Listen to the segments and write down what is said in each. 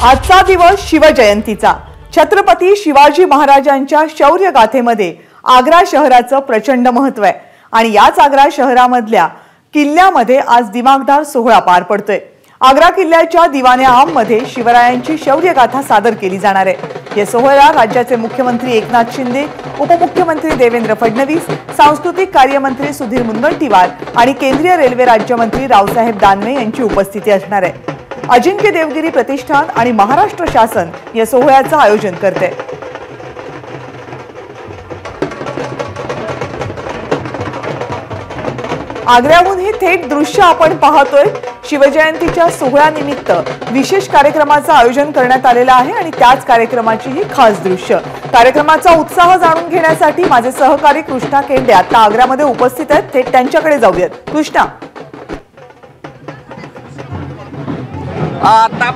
आजचा दिवस शिवजयंतीचा। छत्रपती शिवाजी महाराजांच्या शौर्य गाथेमध्ये आग्रा शहराचं प्रचंड महत्त्व आहे आणि याच आग्रा शहरामधल्या किल्ल्यामध्ये आज दिमागदार सोहळा पार पडतोय। आग्रा किल्ल्याच्या दिवाने आम मध्ये शिवरायांची शौर्य गाथा सादर केली जाणार आहे। या सोहळ्याला राज्याचे मुख्यमंत्री एकनाथ शिंदे, उपमुख्यमंत्री देवेंद्र फडणवीस, सांस्कृतिक कार्यमंत्री सुधीर मुनगंटीवार आणि केंद्रीय रेल्वे राज्यमंत्री रावसाहेब दानवे यांची उपस्थिती असणार आहे। अजिंक्य देवगिरी प्रतिष्ठान आणि महाराष्ट्र शासन या सोहळ्याचं आयोजन करते। आग्र्याहून हे थेट दृश्य आपण पाहतोय। शिवजयंतीच्या सोहळ्यानिमित्त विशेष कार्यक्रमाचं आयोजन करण्यात आलेलं आहे आणि त्याच कार्यक्रमाची ही खास दृश्य। कार्यक्रमाचा उत्साह जाणून घेण्यासाठी माझे सहकारी कृष्णा केंडे आता आग्र्यामध्ये उपस्थित आहेत। थेट त्यांच्याकडे जाऊयात। कृष्णा, आता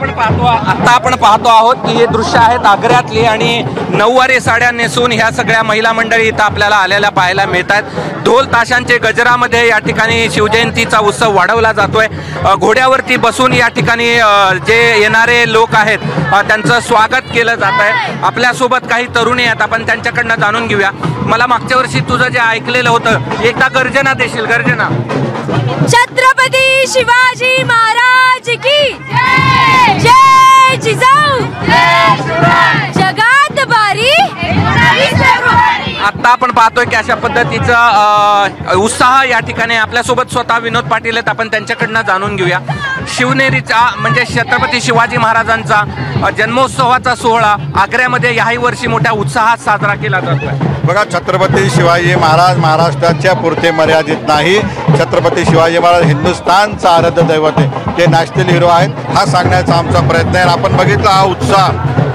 आपण पाहतो आहोत की हे दृश्य आहेत आग्र्यातली आणि नऊवारी साड्या नेसून ह्या सगळ्या महिला मंडळी इथं आपल्याला आलेल्या पाहायला मिळतात। ढोल ताशांचे गजरामध्ये या ठिकाणी शिवजयंतीचा उत्सव वाढवला जातोय। घोड्यावरती बसून या ठिकाणी जे येणारे लोक आहेत त्यांचं स्वागत केलं जात आहे। आपल्यासोबत काही तरुणी आहेत, आपण त्यांच्याकडनं जाणून घेऊया। मला मागच्या वर्षी तुझं जे ऐकलेलं होतं, एकदा गर्जना देशील? गर्जना। छत्रपती शिवाजी महाराज की जय, जय जिजाऊ, जगात बारी। आता आपण पाहतोय की अशा पद्धतीचा उत्साह या ठिकाणी आपल्यासोबत स्वतः विनोद पाटील आहेत, आपण त्यांच्याकडनं जाणून घेऊया। शिवनेरीचा म्हणजे छत्रपती शिवाजी महाराजांचा जन्मोत्सवाचा सोहळा आग्र्यामध्ये याही वर्षी मोठ्या उत्साहात साजरा केला जातोय। बघा, छत्रपती शिवाजी महाराज महाराष्ट्राच्या पुरते मर्यादित नाही। छत्रपती शिवाजी महाराज हिंदुस्थानचा आराध्य दैवत आहे, ते नॅशनल हिरो आहेत, हा सांगण्याचा आमचा प्रयत्न आहे। आपण बघितलं हा उत्साह,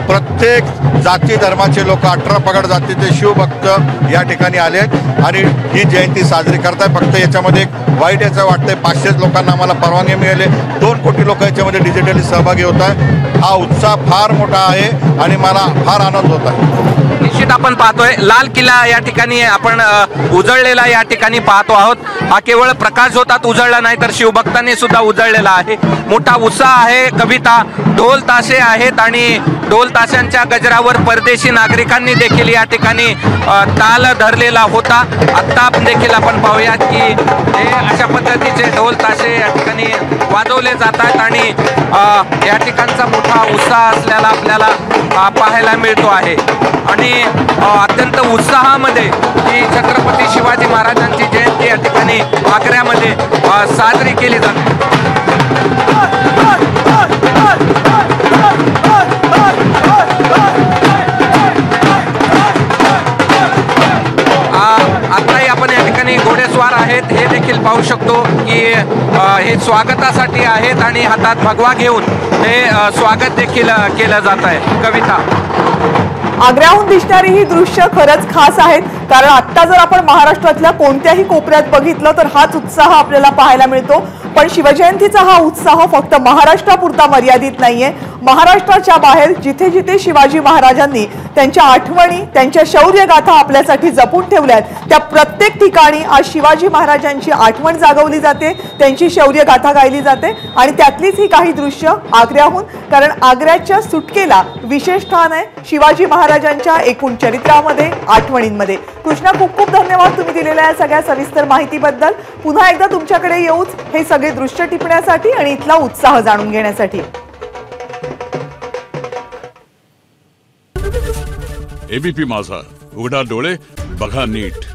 प्रत्येक जाती धर्माचे लोक, 18 पगड जातीचे शिवभक्त या ठिकाणी आले आणि ही जयंती साजरी करताय। फक्त याच्यामध्ये एक वाईट याचं वाटतंय, 500 लोकांना आम्हाला परवानगी मिळाली, 2 कोटी लोक याच्यामध्ये डिजिटली सहभागी होत आहे। हा उत्साह फार मोठा आहे आणि मला फार आनंद होत आहे। निश्चित आपण पाहतोय लाल किल्ला या ठिकाणी आपण उजळलेला या ठिकाणी पाहतो आहोत। हा केवळ प्रकाश होतात उजळला नाही, तर शिवभक्तांनी सुद्धा उजळलेला आहे। मोठा उत्साह आहे, कविता, ढोल ताशे आहेत आणि ढोल ताशांच्या गजरावर परदेशी नागरिकांनी देखील या ठिकाणी ताल धरलेला होता। आता आपण देखील आपण पाहूयात की हे अशा पद्धतीचे ढोल ताशे या ठिकाणी वाजवले जातात आणि या ठिकाणचा मोठा उत्साह असल्याला आपल्याला पाहायला मिळतो आहे। आणि अत्यंत उत्साहामध्ये ही छत्रपती शिवाजी महाराजांची जयंती या ठिकाणी आग्र्यामध्ये साजरी केली जाते। आताही आपण या ठिकाणी घोडेस्वार आहेत, हे देखील पाहू शकतो की हे स्वागतासाठी आहेत आणि हातात भगवा घेऊन हे स्वागत देखील केलं जात आहे। कविता, आग्र्याहून दिसणारी ही दृश्य खरंच खास आहेत, कारण आता जर आपण महाराष्ट्रातल्या कोणत्याही कोपऱ्यात बघितलं तर हाच उत्साह आपल्याला पाहायला मिळतो। पण शिवजयंतीचा हा उत्साह फक्त महाराष्ट्रापुरता मर्यादित नाहीये। महाराष्ट्राच्या बाहेर जिथे जिथे शिवाजी महाराजांनी त्यांच्या आठवणी, त्यांच्या शौर्य गाथा आपल्यासाठी जपून ठेवल्यात, त्या प्रत्येक ठिकाणी आज शिवाजी महाराजांची आठवण जागवली जाते, त्यांची शौर्य गाथा गायली जाते आणि त्यातलीच ही काही दृश्य आग्र्याहून, कारण आग्र्याच्या सुटकेला विशेष स्थान आहे शिवाजी महाराजांच्या एकूण चरित्रामध्ये, आठवणींमध्ये। कृष्णा, खूप खूप धन्यवाद तुम्ही दिलेल्या या सगळ्या सविस्तर माहितीबद्दल। पुन्हा एकदा तुमच्याकडे येऊच हे सगळे दृश्य टिपण्यासाठी आणि इथला उत्साह जाणून घेण्यासाठी। एबीपी माझा, उघडा डोळे बघा नीट।